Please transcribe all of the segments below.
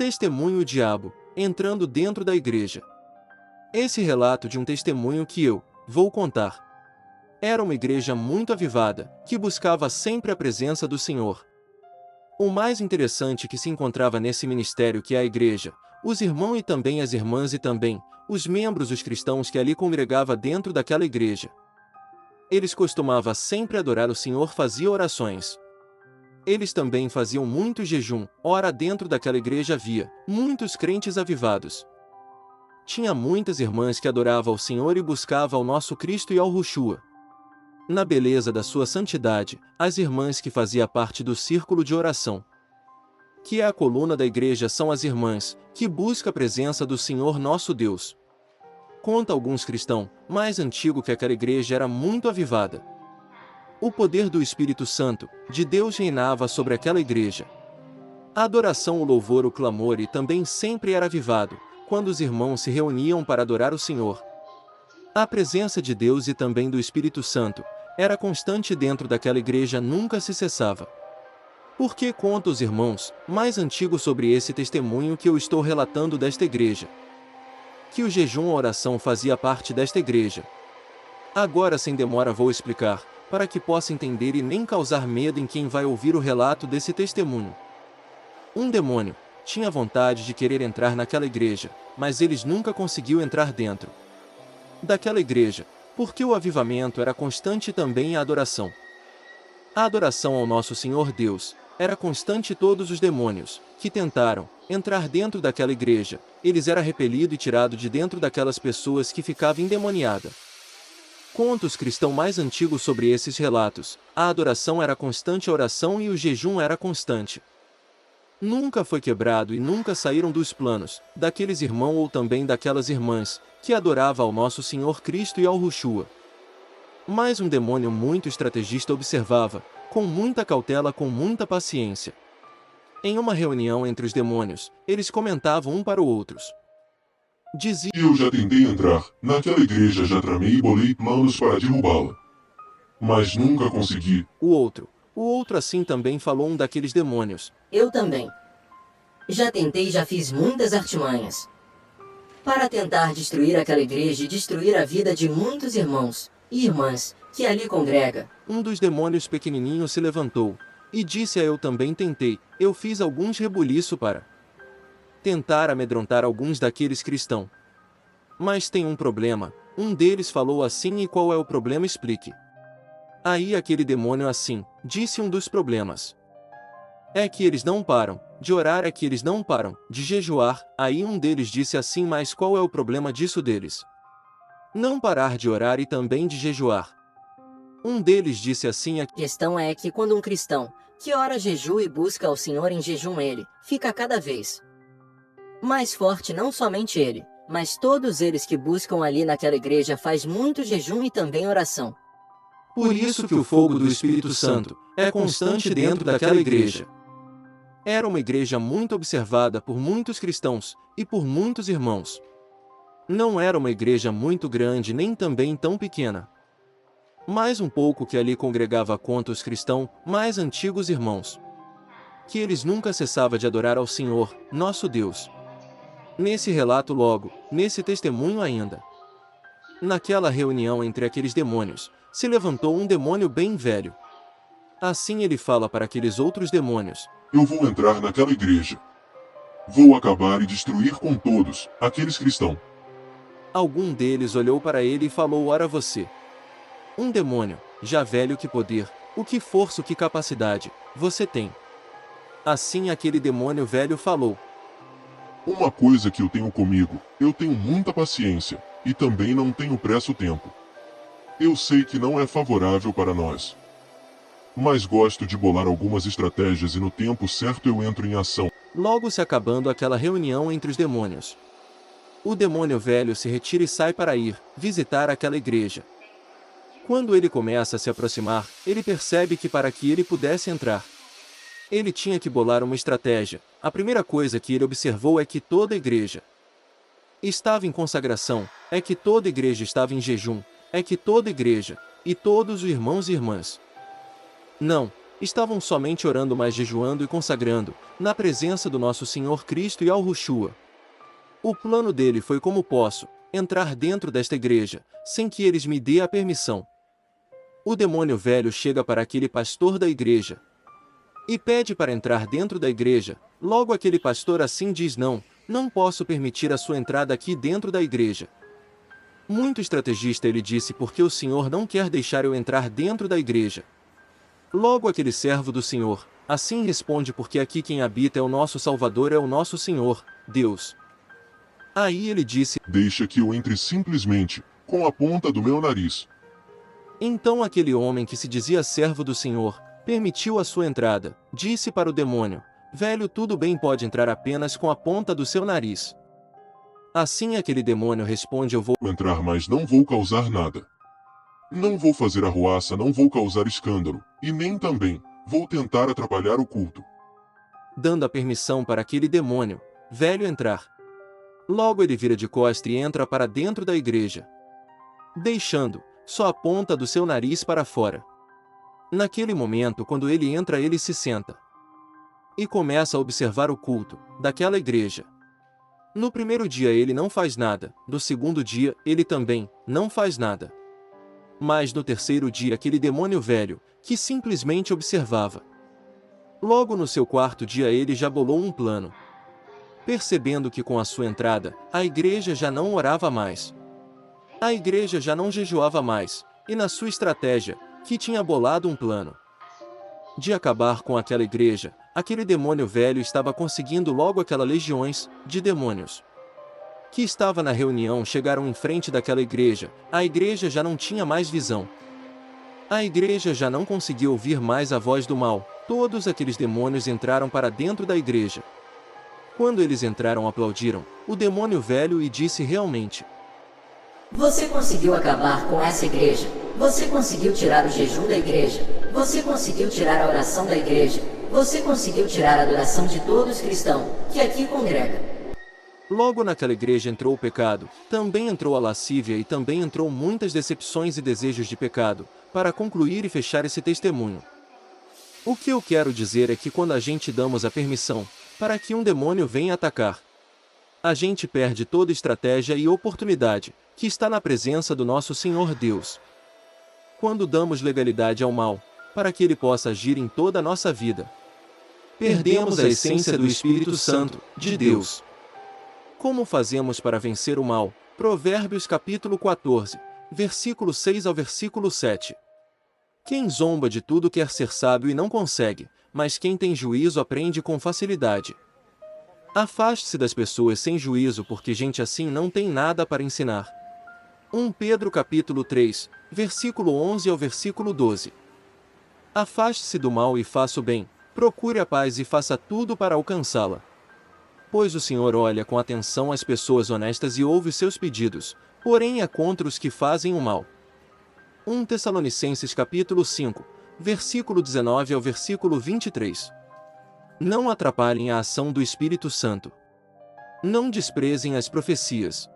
Testemunho diabo, entrando dentro da igreja. Esse relato de um testemunho que eu vou contar. Era uma igreja muito avivada, que buscava sempre a presença do Senhor. O mais interessante que se encontrava nesse ministério que é a igreja, os irmãos e também as irmãs e também, os membros os cristãos que ali congregava dentro daquela igreja. Eles costumavam sempre adorar o Senhor, faziam orações. Eles também faziam muito jejum, ora dentro daquela igreja havia muitos crentes avivados. Tinha muitas irmãs que adoravam ao Senhor e buscavam ao nosso Cristo e ao Yeshua. Na beleza da sua santidade, as irmãs que faziam parte do círculo de oração, que é a coluna da igreja, são as irmãs que buscam a presença do Senhor nosso Deus. Conta alguns cristãos, mais antigo que aquela igreja era muito avivada. O poder do Espírito Santo, de Deus reinava sobre aquela igreja. A adoração, o louvor, o clamor e também sempre era avivado, quando os irmãos se reuniam para adorar o Senhor. A presença de Deus e também do Espírito Santo era constante dentro daquela igreja, nunca se cessava. Porque conta os irmãos mais antigos sobre esse testemunho que eu estou relatando desta igreja, que o jejum ou oração fazia parte desta igreja. Agora sem demora vou explicar, para que possa entender e nem causar medo em quem vai ouvir o relato desse testemunho. Um demônio tinha vontade de querer entrar naquela igreja, mas eles nunca conseguiu entrar dentro daquela igreja, porque o avivamento era constante e também a adoração. A adoração ao nosso Senhor Deus era constante. Todos os demônios que tentaram entrar dentro daquela igreja, eles eram repelidos e tirados de dentro daquelas pessoas que ficavam endemoniadas. Conta os cristãos mais antigos sobre esses relatos, a adoração era constante, a oração e o jejum era constante. Nunca foi quebrado e nunca saíram dos planos daqueles irmãos ou também daquelas irmãs que adoravam ao nosso Senhor Cristo e ao Yeshua. Mas um demônio muito estrategista observava, com muita cautela, com muita paciência. Em uma reunião entre os demônios, eles comentavam um para os outros. Diziam: Eu já tentei entrar naquela igreja, já tramei e bolei planos para derrubá-la, mas nunca consegui. O outro assim também falou, um daqueles demônios. Eu também. Já tentei, já fiz muitas artimanhas para tentar destruir aquela igreja e destruir a vida de muitos irmãos e irmãs que ali congrega. Um dos demônios pequenininhos se levantou e disse: eu também tentei, eu fiz alguns rebuliço para tentar amedrontar alguns daqueles cristãos. Mas tem um problema. Um deles falou assim: e qual é o problema? Explique. Aí aquele demônio assim, disse um dos problemas. É que eles não param de orar, é que eles não param de jejuar. Aí um deles disse assim: mas qual é o problema disso deles? Não parar de orar e também de jejuar. Um deles disse assim: A questão é que quando um cristão que ora, jejua e busca ao Senhor em jejum, ele fica cada vez mais forte. Não somente ele, mas todos eles que buscam ali naquela igreja faz muito jejum e também oração. Por isso que o fogo do Espírito Santo é constante dentro daquela igreja. Era uma igreja muito observada por muitos cristãos e por muitos irmãos. Não era uma igreja muito grande nem também tão pequena. Mais um pouco que ali congregava, conta os cristãos mais antigos irmãos, que eles nunca cessavam de adorar ao Senhor, nosso Deus. Nesse relato logo, nesse testemunho ainda, naquela reunião entre aqueles demônios, se levantou um demônio bem velho. Assim ele fala para aqueles outros demônios: Eu vou entrar naquela igreja. Vou acabar e destruir com todos aqueles cristãos. Algum deles olhou para ele e falou: ora você, um demônio, já velho, que poder, o que força, o que capacidade você tem? Assim aquele demônio velho falou: Uma coisa que eu tenho comigo, eu tenho muita paciência, e também não tenho pressa o tempo. Eu sei que não é favorável para nós, mas gosto de bolar algumas estratégias e no tempo certo eu entro em ação. Logo se acabando aquela reunião entre os demônios, o demônio velho se retira e sai para ir visitar aquela igreja. Quando ele começa a se aproximar, ele percebe que para que ele pudesse entrar, ele tinha que bolar uma estratégia. A primeira coisa que ele observou é que toda a igreja estava em consagração, é que toda a igreja estava em jejum, é que toda a igreja, e todos os irmãos e irmãs, não estavam somente orando, mas jejuando e consagrando, na presença do nosso Senhor Cristo e Yahushua. O plano dele foi: como posso entrar dentro desta igreja, sem que eles me dêem a permissão? O demônio velho chega para aquele pastor da igreja e pede para entrar dentro da igreja. Logo aquele pastor assim diz: não posso permitir a sua entrada aqui dentro da igreja. Muito estrategista ele disse: porque o Senhor não quer deixar eu entrar dentro da igreja. Logo aquele servo do Senhor assim responde: porque aqui quem habita é o nosso Salvador, é o nosso Senhor, Deus. Aí ele disse: Deixa que eu entre simplesmente, com a ponta do meu nariz. Então aquele homem que se dizia servo do Senhor permitiu a sua entrada. Disse para o demônio: velho, tudo bem, pode entrar apenas com a ponta do seu nariz. Assim aquele demônio responde: eu vou Entrar, mas não vou causar nada. Não vou fazer arruaça, não vou causar escândalo, e nem também vou tentar atrapalhar o culto. dando a permissão para aquele demônio velho entrar. Logo ele vira de costas e entra para dentro da igreja, deixando só a ponta do seu nariz para fora. Naquele momento, quando ele entra, ele se senta e começa a observar o culto daquela igreja. No primeiro dia ele não faz nada, no segundo dia ele também não faz nada. Mas no terceiro dia aquele demônio velho, que simplesmente observava. Logo no seu quarto dia ele já bolou um plano. Percebendo que com a sua entrada, a igreja já não orava mais. A igreja já não jejuava mais, e na sua estratégia, que tinha bolado um plano de acabar com aquela igreja, aquele demônio velho estava conseguindo. Logo aquelas legiões de demônios que estava na reunião chegaram em frente daquela igreja. A igreja já não tinha mais visão. A igreja já não conseguia ouvir mais a voz do mal. Todos aqueles demônios entraram para dentro da igreja. Quando eles entraram, aplaudiram o demônio velho e disse: realmente, Você conseguiu acabar com essa igreja. Você conseguiu tirar o jejum da igreja. Você conseguiu tirar a oração da igreja. Você conseguiu tirar a adoração de todos os cristãos que aqui congrega. Logo naquela igreja entrou o pecado, também entrou a lascívia e também entrou muitas decepções e desejos de pecado. Para concluir e fechar esse testemunho, o que eu quero dizer é que quando a gente damos a permissão para que um demônio venha atacar, a gente perde toda estratégia e oportunidade que está na presença do nosso Senhor Deus. Quando damos legalidade ao mal, para que ele possa agir em toda a nossa vida, perdemos a essência do Espírito Santo de Deus. Como fazemos para vencer o mal? Provérbios capítulo 14, versículo 6 ao versículo 7. Quem zomba de tudo quer ser sábio e não consegue, mas quem tem juízo aprende com facilidade. Afaste-se das pessoas sem juízo, porque gente assim não tem nada para ensinar. 1 Pedro capítulo 3, versículo 11 ao versículo 12. Afaste-se do mal e faça o bem, procure a paz e faça tudo para alcançá-la. Pois o Senhor olha com atenção as pessoas honestas e ouve seus pedidos, porém é contra os que fazem o mal. 1 Tessalonicenses capítulo 5, versículo 19 ao versículo 23. Não atrapalhem a ação do Espírito Santo. Não desprezem as profecias.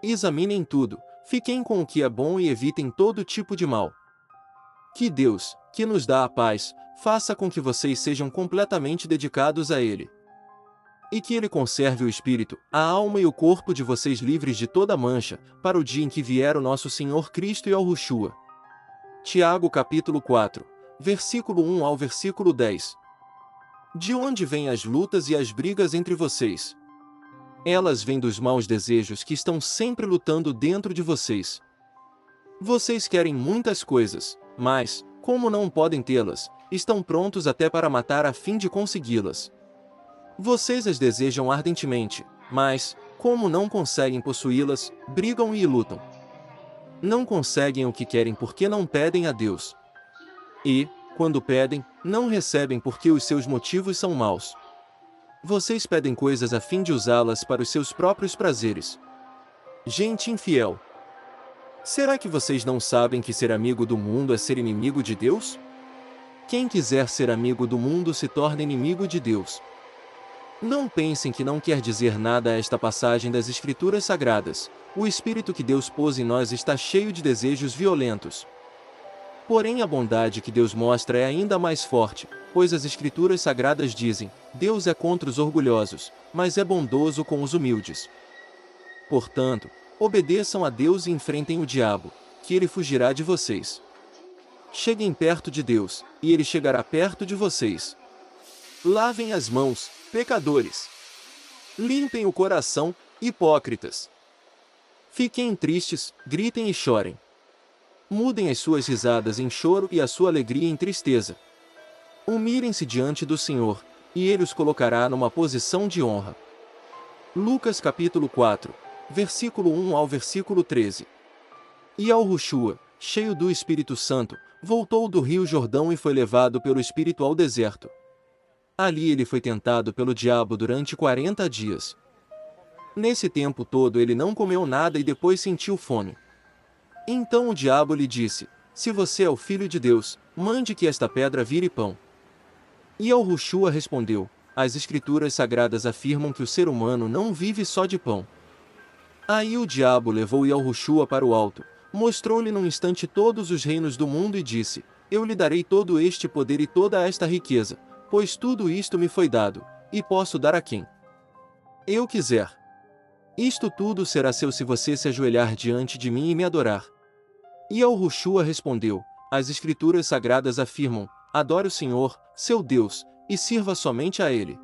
Examinem tudo, fiquem com o que é bom e evitem todo tipo de mal. Que Deus, que nos dá a paz, faça com que vocês sejam completamente dedicados a Ele. E que Ele conserve o espírito, a alma e o corpo de vocês livres de toda mancha, para o dia em que vier o nosso Senhor Cristo e Yahushua. Tiago capítulo 4, versículo 1 ao versículo 10. De onde vêm as lutas e as brigas entre vocês? Elas vêm dos maus desejos que estão sempre lutando dentro de vocês. Vocês querem muitas coisas, mas, como não podem tê-las, estão prontos até para matar a fim de consegui-las. Vocês as desejam ardentemente, mas, como não conseguem possuí-las, brigam e lutam. Não conseguem o que querem porque não pedem a Deus. E, quando pedem, não recebem porque os seus motivos são maus. Vocês pedem coisas a fim de usá-las para os seus próprios prazeres. Gente infiel! Será que vocês não sabem que ser amigo do mundo é ser inimigo de Deus? Quem quiser ser amigo do mundo se torna inimigo de Deus. Não pensem que não quer dizer nada esta passagem das Escrituras Sagradas. O Espírito que Deus pôs em nós está cheio de desejos violentos. Porém a bondade que Deus mostra é ainda mais forte, pois as Escrituras Sagradas dizem: Deus é contra os orgulhosos, mas é bondoso com os humildes. Portanto, obedeçam a Deus e enfrentem o diabo, que ele fugirá de vocês. Cheguem perto de Deus, e ele chegará perto de vocês. Lavem as mãos, pecadores. Limpem o coração, hipócritas. Fiquem tristes, gritem e chorem. Mudem as suas risadas em choro e a sua alegria em tristeza. Humilhem-se diante do Senhor, e Ele os colocará numa posição de honra. Lucas capítulo 4, versículo 1 ao versículo 13. E Yahushua, cheio do Espírito Santo, voltou do rio Jordão e foi levado pelo Espírito ao deserto. Ali ele foi tentado pelo diabo durante 40 dias. Nesse tempo todo ele não comeu nada e depois sentiu fome. Então o diabo lhe disse: Se você é o Filho de Deus, mande que esta pedra vire pão. E Yahushua respondeu: As Escrituras Sagradas afirmam que o ser humano não vive só de pão. Aí o diabo levou Yahushua para o alto, mostrou-lhe num instante todos os reinos do mundo e disse: Eu lhe darei todo este poder e toda esta riqueza, pois tudo isto me foi dado, e posso dar a quem eu quiser. Isto tudo será seu se você se ajoelhar diante de mim e me adorar. E Yahushua respondeu: As Escrituras Sagradas afirmam: Adore o Senhor, seu Deus, e sirva somente a Ele.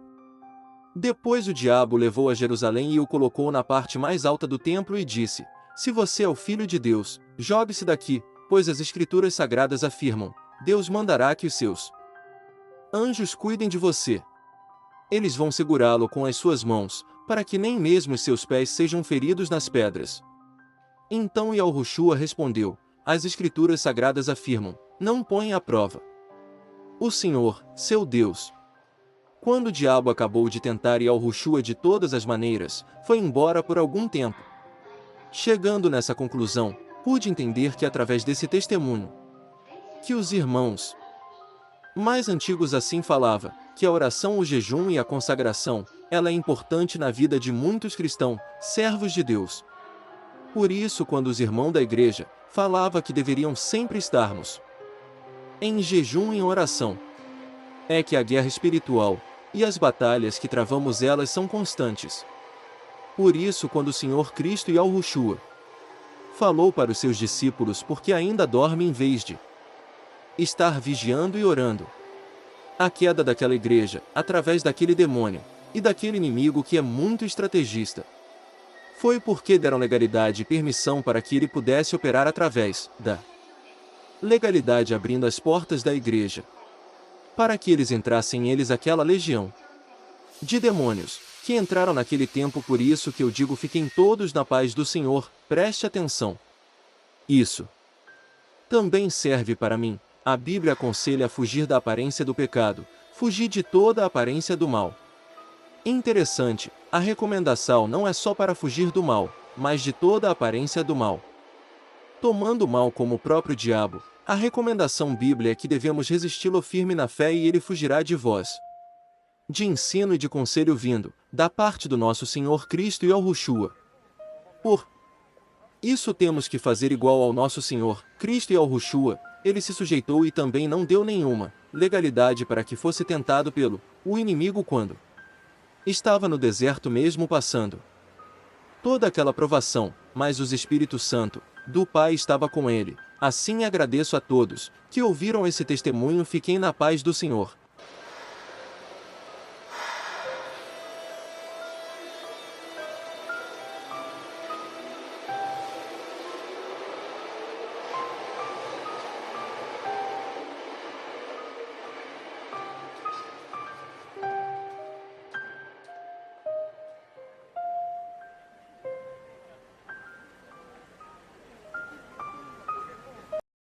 Depois o diabo levou a Jerusalém e o colocou na parte mais alta do templo e disse: Se você é o Filho de Deus, jogue-se daqui, pois as Escrituras Sagradas afirmam: Deus mandará que os seus anjos cuidem de você. Eles vão segurá-lo com as suas mãos, para que nem mesmo os seus pés sejam feridos nas pedras. Então Yahushua respondeu: As Escrituras Sagradas afirmam: Não ponha à prova o Senhor, seu Deus. Quando o diabo acabou de tentar Yahushua de todas as maneiras, foi embora por algum tempo. Chegando nessa conclusão, pude entender que através desse testemunho, que os irmãos mais antigos assim falavam, que a oração, o jejum e a consagração, ela é importante na vida de muitos cristãos, servos de Deus. Por isso, quando os irmãos da igreja falavam que deveriam sempre estarmos em jejum e em oração, é que a guerra espiritual e as batalhas que travamos elas são constantes. Por isso, quando o Senhor Cristo e Yahushua falou para os seus discípulos porque ainda dorme em vez de estar vigiando e orando, a queda daquela igreja, através daquele demônio e daquele inimigo que é muito estrategista, foi porque deram legalidade e permissão para que ele pudesse operar através da legalidade, abrindo as portas da igreja, para que eles entrassem eles aquela legião de demônios que entraram naquele tempo. Por isso que eu digo: fiquem todos na paz do Senhor, preste atenção. Isso também serve para mim. A Bíblia aconselha a fugir da aparência do pecado, fugir de toda a aparência do mal. Interessante, a recomendação não é só para fugir do mal, mas de toda a aparência do mal. Tomando o mal como o próprio diabo, a recomendação bíblica é que devemos resisti-lo firme na fé e ele fugirá de vós. De ensino e de conselho vindo, da parte do nosso Senhor Cristo e Yahushua. Por isso temos que fazer igual ao nosso Senhor Cristo e Yahushua. Ele se sujeitou e também não deu nenhuma legalidade para que fosse tentado pelo o inimigo quando estava no deserto, mesmo passando toda aquela provação, mas o Espírito Santo do Pai estava com ele. Assim agradeço a todos que ouviram esse testemunho. Fiquem na paz do Senhor.